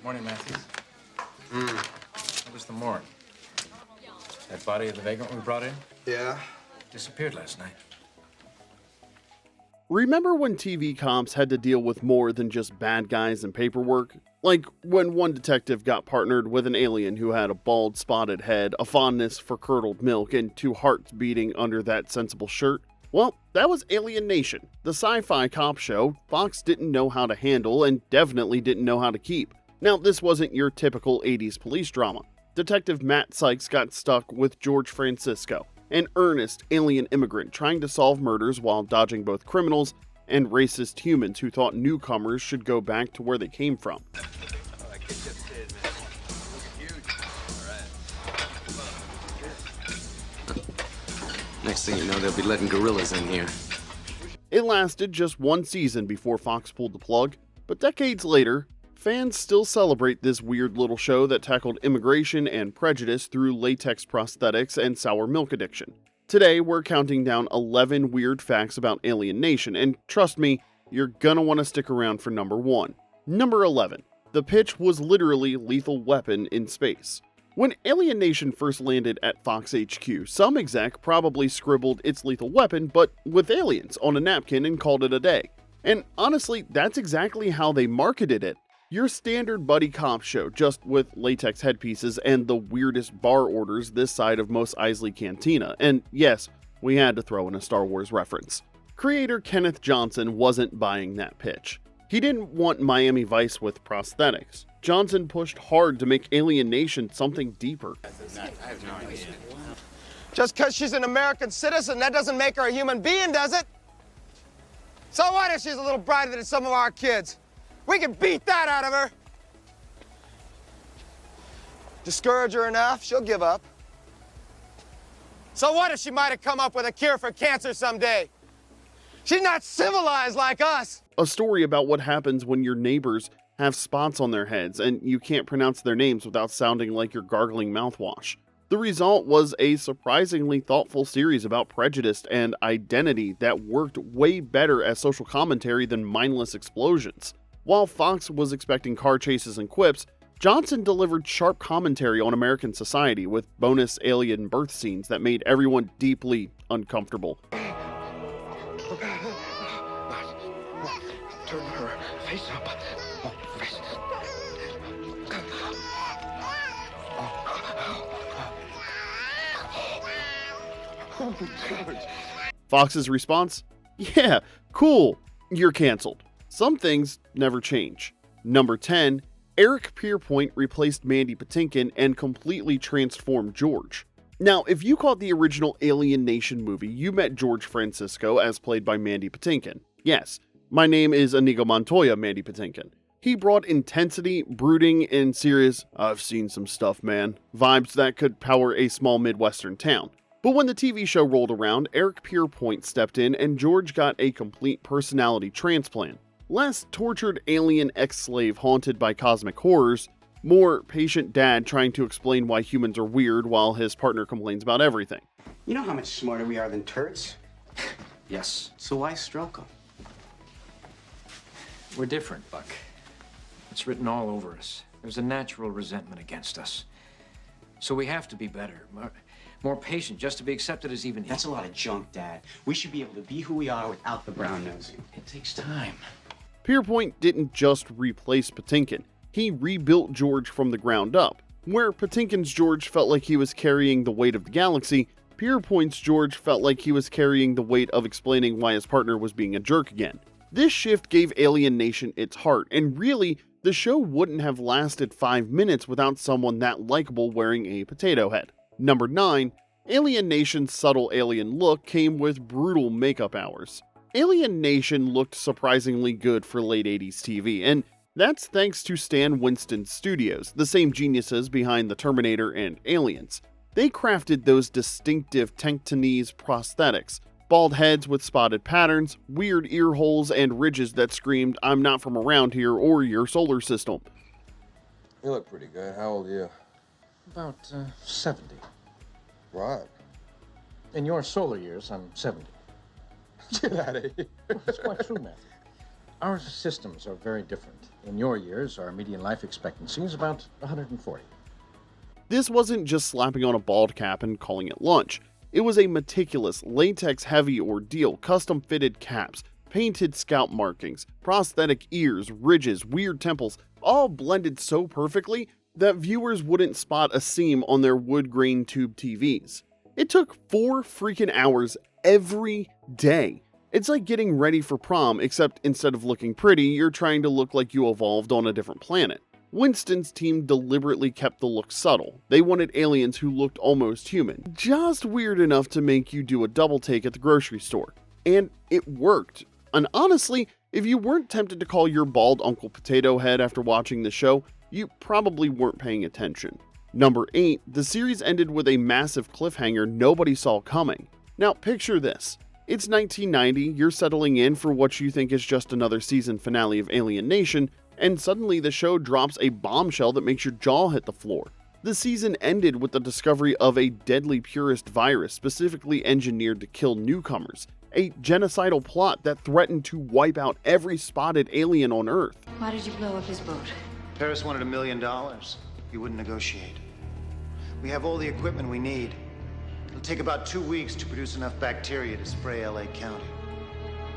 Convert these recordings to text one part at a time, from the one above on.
Morning, Matthews. What was the morgue? That body of the vagrant we brought in? Yeah. Disappeared last night. Remember when TV cops had to deal with more than just bad guys and paperwork? Like when one detective got partnered with an alien who had a bald, spotted head, a fondness for curdled milk, and two hearts beating under that sensible shirt? Well, that was Alien Nation, the sci-fi cop show Fox didn't know how to handle and definitely didn't know how to keep. Now, this wasn't your typical 80s police drama. Detective Matt Sykes got stuck with George Francisco, an earnest alien immigrant trying to solve murders while dodging both criminals and racist humans who thought newcomers should go back to where they came from. Next thing you know, they'll be letting gorillas in here. It lasted just one season before Fox pulled the plug, but decades later, fans still celebrate this weird little show that tackled immigration and prejudice through latex prosthetics and sour milk addiction. Today, we're counting down 11 weird facts about Alien Nation, and trust me, you're gonna want to stick around for number 1. Number 11. The pitch was literally Lethal Weapon in space. When Alien Nation first landed at Fox HQ, some exec probably scribbled its Lethal Weapon, but with aliens, on a napkin and called it a day. And honestly, that's exactly how they marketed it. Your standard buddy cop show, just with latex headpieces and the weirdest bar orders this side of Mos Eisley Cantina. And yes, we had to throw in a Star Wars reference. Creator Kenneth Johnson wasn't buying that pitch. He didn't want Miami Vice with prosthetics. Johnson pushed hard to make Alien Nation something deeper. I have no idea. Just because she's an American citizen, that doesn't make her a human being, does it? So what if she's a little brighter than some of our kids? We can beat that out of her. Discourage her enough, she'll give up. So what if she might have come up with a cure for cancer someday? She's not civilized like us. A story about what happens when your neighbors have spots on their heads and you can't pronounce their names without sounding like you're gargling mouthwash. The result was a surprisingly thoughtful series about prejudice and identity that worked way better as social commentary than mindless explosions. While Fox was expecting car chases and quips, Johnson delivered sharp commentary on American society with bonus alien birth scenes that made everyone deeply uncomfortable. Turn her face up. Fox's response? Yeah, cool, you're canceled. Some things never change. Number 10, Eric Pierpoint replaced Mandy Patinkin and completely transformed George. Now, if you caught the original Alien Nation movie, you met George Francisco as played by Mandy Patinkin. Yes, my name is Inigo Montoya Mandy Patinkin. He brought intensity, brooding, and serious, I've seen some stuff, man, vibes that could power a small Midwestern town. But when the TV show rolled around, Eric Pierpoint stepped in and George got a complete personality transplant. Less tortured alien ex-slave haunted by cosmic horrors, more patient dad trying to explain why humans are weird while his partner complains about everything. You know how much smarter we are than turds? Yes. So why stroke them? We're different, Buck. It's written all over us. There's a natural resentment against us. So we have to be better, more patient, just to be accepted as even. That's a lot of junk, Dad. We should be able to be who we are without the brown nosing. It takes time. Pierpoint didn't just replace Patinkin, he rebuilt George from the ground up. Where Patinkin's George felt like he was carrying the weight of the galaxy, Pierpoint's George felt like he was carrying the weight of explaining why his partner was being a jerk again. This shift gave Alien Nation its heart, and really, the show wouldn't have lasted 5 minutes without someone that likable wearing a potato head. Number 9, Alien Nation's subtle alien look came with brutal makeup hours. Alien Nation looked surprisingly good for late 80s TV, and that's thanks to Stan Winston Studios, the same geniuses behind The Terminator and Aliens. They crafted those distinctive tank-to-knees prosthetics, bald heads with spotted patterns, weird ear holes, and ridges that screamed, "I'm not from around here or your solar system." You look pretty good. How old are you? About 70. Right. In your solar years, I'm 70. Get out of here. It's quite true, Matthew. Our systems are very different. In your years, our median life expectancy is about 140. This wasn't just slapping on a bald cap and calling it lunch. It was a meticulous, latex-heavy ordeal, custom-fitted caps, painted scalp markings, prosthetic ears, ridges, weird temples, all blended so perfectly that viewers wouldn't spot a seam on their wood-grain tube TVs. It took 4 freaking hours every day. It's like getting ready for prom, except instead of looking pretty, you're trying to look like you evolved on a different planet. Winston's team deliberately kept the look subtle. They wanted aliens who looked almost human, just weird enough to make you do a double take at the grocery store. And it worked. And honestly, if you weren't tempted to call your bald Uncle Potato Head after watching the show, you probably weren't paying attention. Number 8, the series ended with a massive cliffhanger nobody saw coming. Now picture this. It's 1990, you're settling in for what you think is just another season finale of Alien Nation, and suddenly the show drops a bombshell that makes your jaw hit the floor. The season ended with the discovery of a deadly purist virus specifically engineered to kill newcomers, a genocidal plot that threatened to wipe out every spotted alien on Earth. Why did you blow up his boat? Paris wanted $1 million. He wouldn't negotiate. We have all the equipment we need. It'll take about 2 weeks to produce enough bacteria to spray LA County.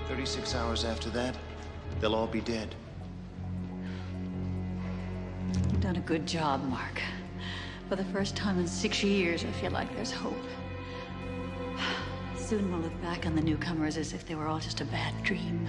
36 hours after that, they'll all be dead. You've done a good job, Mark. For the first time in 6 years, I feel like there's hope. Soon we'll look back on the newcomers as if they were all just a bad dream.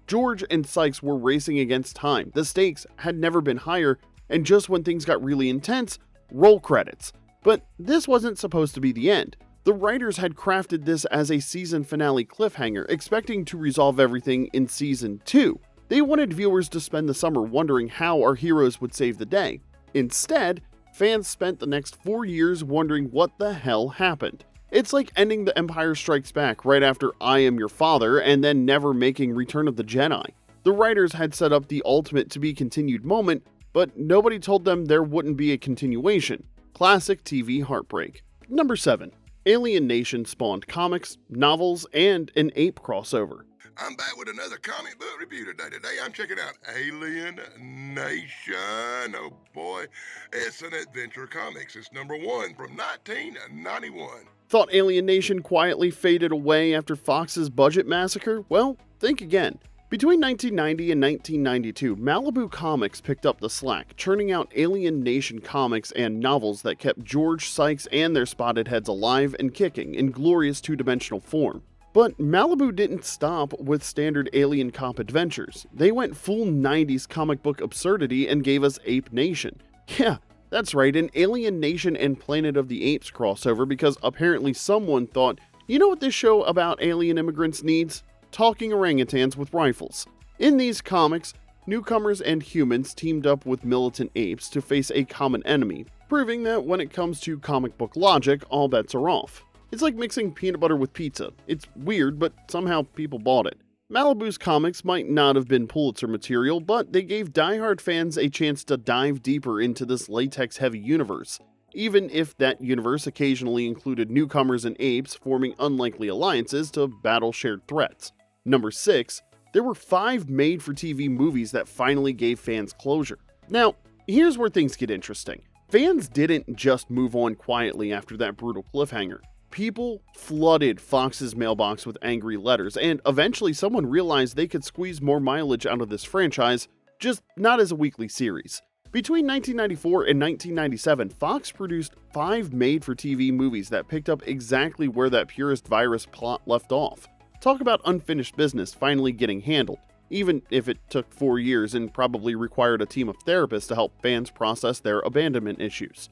George and Sykes were racing against time. The stakes had never been higher, and just when things got really intense, roll credits. But this wasn't supposed to be the end. The writers had crafted this as a season finale cliffhanger, expecting to resolve everything in season 2. They wanted viewers to spend the summer wondering how our heroes would save the day. Instead, fans spent the next 4 years wondering what the hell happened. It's like ending The Empire Strikes Back right after I Am Your Father and then never making Return of the Jedi. The writers had set up the ultimate to be continued moment, but nobody told them there wouldn't be a continuation. Classic TV heartbreak. Number 7. Alien Nation spawned comics, novels, and an ape crossover. I'm back with another comic book review today. Today I'm checking out Alien Nation. Oh boy, it's an adventure comics. It's number 1 from 1991. Thought Alien Nation quietly faded away after Fox's budget massacre? Well, think again. Between 1990 and 1992, Malibu Comics picked up the slack, churning out Alien Nation comics and novels that kept George, Sykes, and their spotted heads alive and kicking in glorious two-dimensional form. But Malibu didn't stop with standard alien cop adventures. They went full 90s comic book absurdity and gave us Ape Nation. Yeah, that's right, an Alien Nation and Planet of the Apes crossover because apparently someone thought, you know what this show about alien immigrants needs? Talking orangutans with rifles. In these comics, newcomers and humans teamed up with militant apes to face a common enemy, proving that when it comes to comic book logic, all bets are off. It's like mixing peanut butter with pizza. It's weird, but somehow people bought it. Malibu's comics might not have been Pulitzer material, but they gave diehard fans a chance to dive deeper into this latex-heavy universe, even if that universe occasionally included newcomers and apes forming unlikely alliances to battle shared threats. Number 6, there were 5 made-for-TV movies that finally gave fans closure. Now, here's where things get interesting. Fans didn't just move on quietly after that brutal cliffhanger. People flooded Fox's mailbox with angry letters, and eventually someone realized they could squeeze more mileage out of this franchise, just not as a weekly series. Between 1994 and 1997, Fox produced 5 made-for-TV movies that picked up exactly where that purist virus plot left off. Talk about unfinished business finally getting handled, even if it took 4 years and probably required a team of therapists to help fans process their abandonment issues.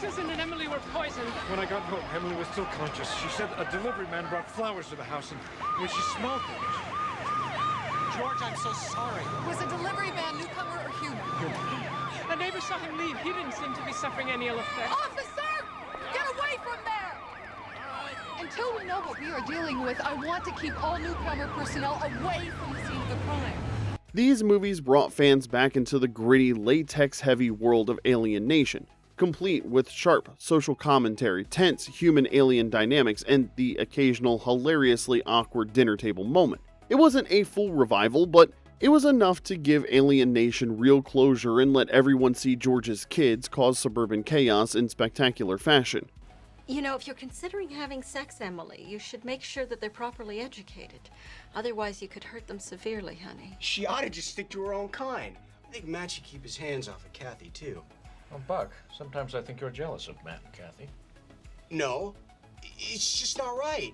Susan and Emily were poisoned. When I got home, Emily was still conscious. She said a delivery man brought flowers to the house, and when she smelled them... George, I'm so sorry. Was the delivery man newcomer or human? A neighbor saw him leave. He didn't seem to be suffering any ill effects. Officer! Get away from there! Until we know what we are dealing with, I want to keep all newcomer personnel away from the scene of the crime. These movies brought fans back into the gritty, latex-heavy world of Alien Nation. complete with sharp social commentary, tense human-alien dynamics, and the occasional hilariously awkward dinner table moment. It wasn't a full revival, but it was enough to give Alien Nation real closure and let everyone see George's kids cause suburban chaos in spectacular fashion. You know, if you're considering having sex, Emily, you should make sure that they're properly educated. Otherwise, you could hurt them severely, honey. She ought to just stick to her own kind. I think Matt should keep his hands off of Kathy, too. Oh, Buck, sometimes I think you're jealous of Matt and Kathy. No, it's just not right.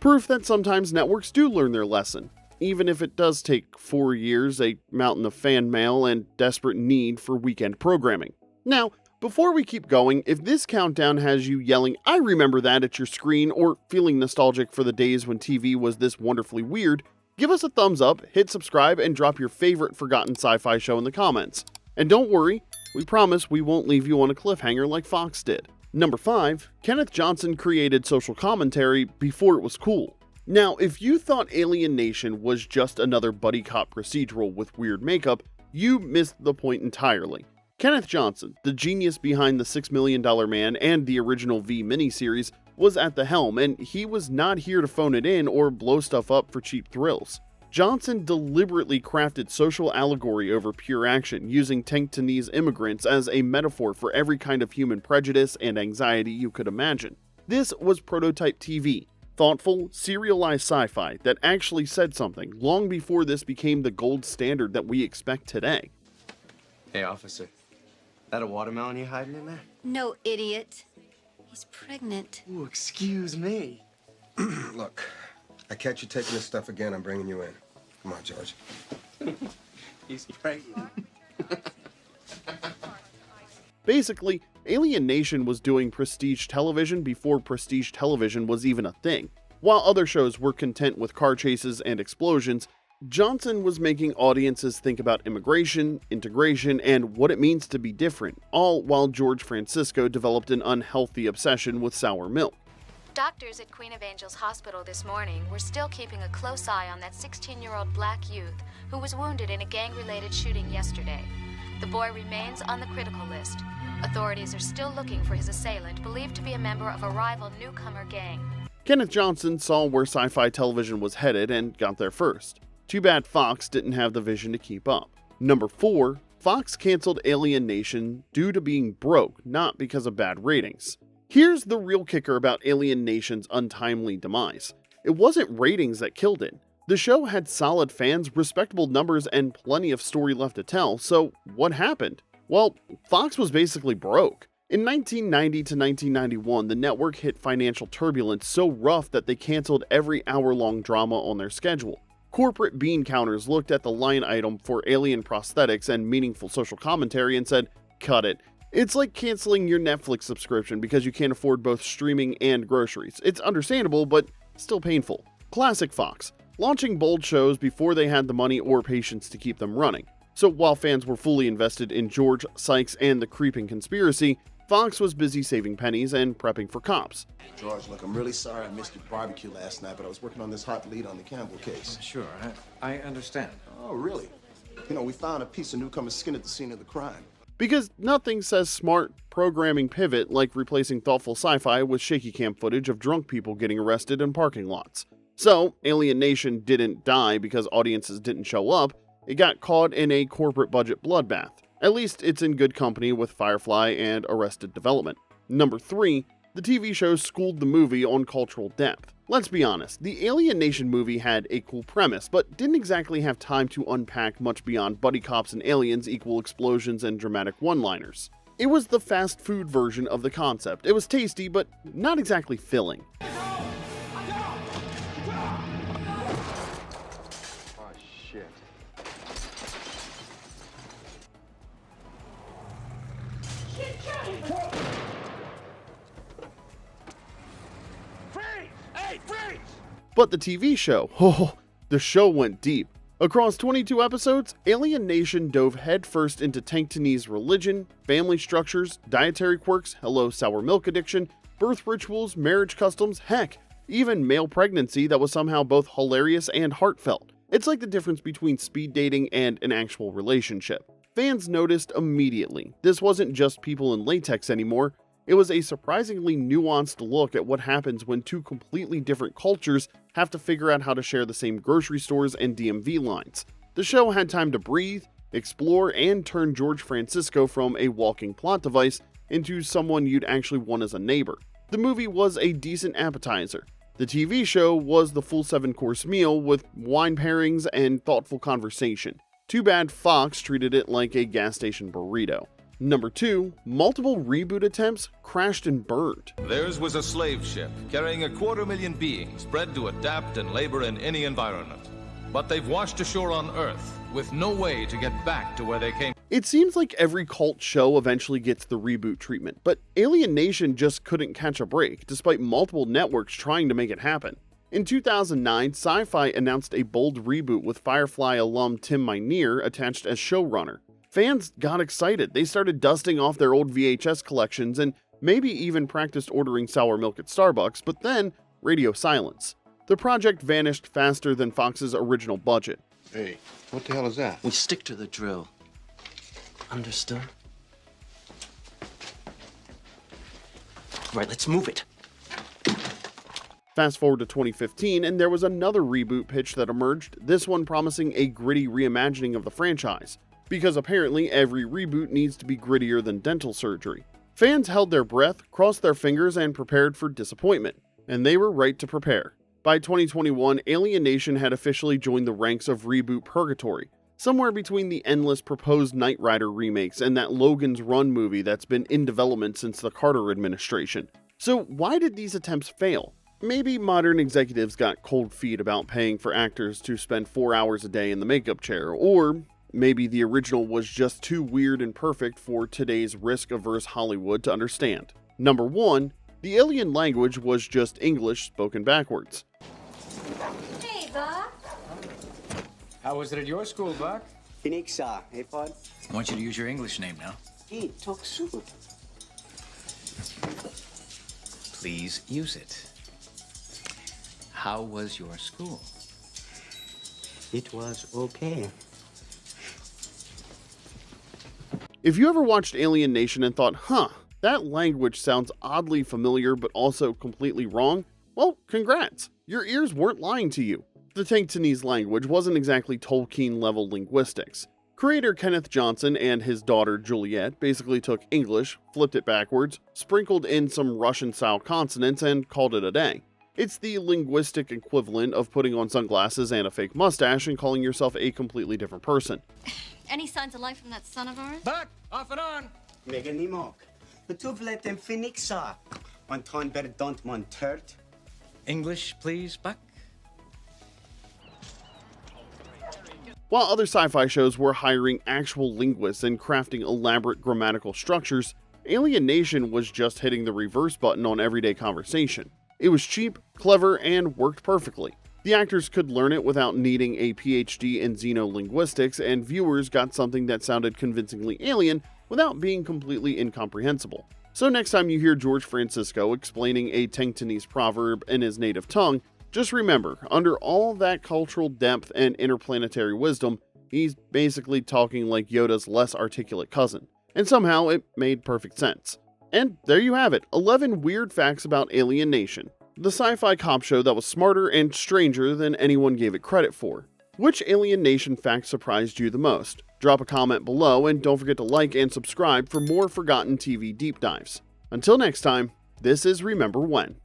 Proof that sometimes networks do learn their lesson, even if it does take 4 years, a mountain of fan mail, and desperate need for weekend programming. Now, before we keep going, if this countdown has you yelling, "I remember that" at your screen, or feeling nostalgic for the days when TV was this wonderfully weird, give us a thumbs up, hit subscribe, and drop your favorite forgotten sci-fi show in the comments. And don't worry, we promise we won't leave you on a cliffhanger like Fox did. Number 5, Kenneth Johnson created social commentary before it was cool. Now, if you thought Alien Nation was just another buddy cop procedural with weird makeup, you missed the point entirely. Kenneth Johnson, the genius behind the $6 Million Man and the original V miniseries, was at the helm, and he was not here to phone it in or blow stuff up for cheap thrills. Johnson deliberately crafted social allegory over pure action, using Tank to Knee's immigrants as a metaphor for every kind of human prejudice and anxiety you could imagine. This was prototype TV, thoughtful, serialized sci-fi that actually said something long before this became the gold standard that we expect today. Hey, officer. That a watermelon you hiding in there? No, idiot. He's pregnant. Ooh, excuse me. Look, I catch you taking this stuff again, I'm bringing you in. Come on, George. He's pregnant. Basically, Alien Nation was doing prestige television before prestige television was even a thing. While other shows were content with car chases and explosions, Johnson was making audiences think about immigration, integration, and what it means to be different, all while George Francisco developed an unhealthy obsession with sour milk. Doctors at Queen of Angels Hospital this morning were still keeping a close eye on that 16-year-old black youth who was wounded in a gang-related shooting yesterday. The boy remains on the critical list. Authorities are still looking for his assailant, believed to be a member of a rival newcomer gang. Kenneth Johnson saw where sci-fi television was headed and got there first. Too bad Fox didn't have the vision to keep up. Number 4, Fox canceled Alien Nation due to being broke, not because of bad ratings. Here's the real kicker about Alien Nation's untimely demise. It wasn't ratings that killed it. The show had solid fans, respectable numbers, and plenty of story left to tell, so what happened? Well, Fox was basically broke. In 1990 to 1991, the network hit financial turbulence so rough that they canceled every hour-long drama on their schedule. Corporate bean counters looked at the line item for alien prosthetics and meaningful social commentary and said, cut it. It's like canceling your Netflix subscription because you can't afford both streaming and groceries. It's understandable, but still painful. Classic Fox, launching bold shows before they had the money or patience to keep them running. So while fans were fully invested in George, Sykes, and the creeping conspiracy, Fox was busy saving pennies and prepping for cops. George, look, I'm really sorry I missed your barbecue last night, but I was working on this hot lead on the Campbell case. Sure, I understand. Oh, really? You know, we found a piece of newcomer's skin at the scene of the crime. Because nothing says smart programming pivot like replacing thoughtful sci-fi with shaky cam footage of drunk people getting arrested in parking lots. So, Alien Nation didn't die because audiences didn't show up, it got caught in a corporate budget bloodbath. At least it's in good company with Firefly and Arrested Development. Number 3, the TV show schooled the movie on cultural depth. Let's be honest, the Alien Nation movie had a cool premise, but didn't exactly have time to unpack much beyond buddy cops and aliens equal explosions and dramatic one-liners. It was the fast food version of the concept. It was tasty, but not exactly filling. Oh, shit. But the TV show, the show went deep. Across 22 episodes, Alien Nation dove headfirst into Tank to Knee's religion, family structures, dietary quirks, hello sour milk addiction, birth rituals, marriage customs, heck, even male pregnancy that was somehow both hilarious and heartfelt. It's like the difference between speed dating and an actual relationship. Fans noticed immediately. This wasn't just people in latex anymore. It was a surprisingly nuanced look at what happens when two completely different cultures have to figure out how to share the same grocery stores and DMV lines. The show had time to breathe, explore, and turn George Francisco from a walking plot device into someone you'd actually want as a neighbor. The movie was a decent appetizer. The TV show was the full 7-course meal with wine pairings and thoughtful conversation. Too bad Fox treated it like a gas station burrito. Number 2, multiple reboot attempts crashed and burned. Theirs was a slave ship carrying 250,000 beings bred to adapt and labor in any environment. But they've washed ashore on Earth with no way to get back to where they came. It seems like every cult show eventually gets the reboot treatment, but Alien Nation just couldn't catch a break despite multiple networks trying to make it happen. In 2009, Sci-Fi announced a bold reboot with Firefly alum Tim Minear attached as showrunner. Fans got excited. They started dusting off their old VHS collections and maybe even practiced ordering sour milk at Starbucks, but then radio silence. The project vanished faster than Fox's original budget. Hey, what the hell is that? We stick to the drill. Understood? Right, let's move it. Fast forward to 2015, and there was another reboot pitch that emerged, this one promising a gritty reimagining of the franchise, because apparently every reboot needs to be grittier than dental surgery. Fans held their breath, crossed their fingers, and prepared for disappointment, and they were right to prepare. By 2021, Alien Nation had officially joined the ranks of reboot purgatory, somewhere between the endless proposed Knight Rider remakes and that Logan's Run movie that's been in development since the Carter administration. So why did these attempts fail? Maybe modern executives got cold feet about paying for actors to spend 4 hours a day in the makeup chair, or maybe the original was just too weird and perfect for today's risk-averse Hollywood to understand. Number 1, the alien language was just English spoken backwards. Hey, Buck. How was it at your school, Buck? Phoenix, hey, Pod? I want you to use your English name now. Hey, talk soon. Please use it. How was your school? It was okay. If you ever watched Alien Nation and thought, that language sounds oddly familiar but also completely wrong, well, congrats. Your ears weren't lying to you. The Tanktonese language wasn't exactly Tolkien-level linguistics. Creator Kenneth Johnson and his daughter Juliet basically took English, flipped it backwards, sprinkled in some Russian-style consonants, and called it a day. It's the linguistic equivalent of putting on sunglasses and a fake mustache and calling yourself a completely different person. Any signs of life from that son of ours? Back, off and on. Mega ni mok. Betuvlet en Phoenix, on ton ber don't mon turt. English, please, Buck. While other sci-fi shows were hiring actual linguists and crafting elaborate grammatical structures, Alien Nation was just hitting the reverse button on everyday conversation. It was cheap, clever, and worked perfectly. The actors could learn it without needing a PhD in xenolinguistics, and viewers got something that sounded convincingly alien without being completely incomprehensible. So next time you hear George Francisco explaining a Tanktonese proverb in his native tongue, just remember, under all that cultural depth and interplanetary wisdom, he's basically talking like Yoda's less articulate cousin. And somehow it made perfect sense. And there you have it, 11 weird facts about Alien Nation, the sci-fi cop show that was smarter and stranger than anyone gave it credit for. Which Alien Nation fact surprised you the most? Drop a comment below, and don't forget to like and subscribe for more forgotten TV deep dives. Until next time, this is Remember When.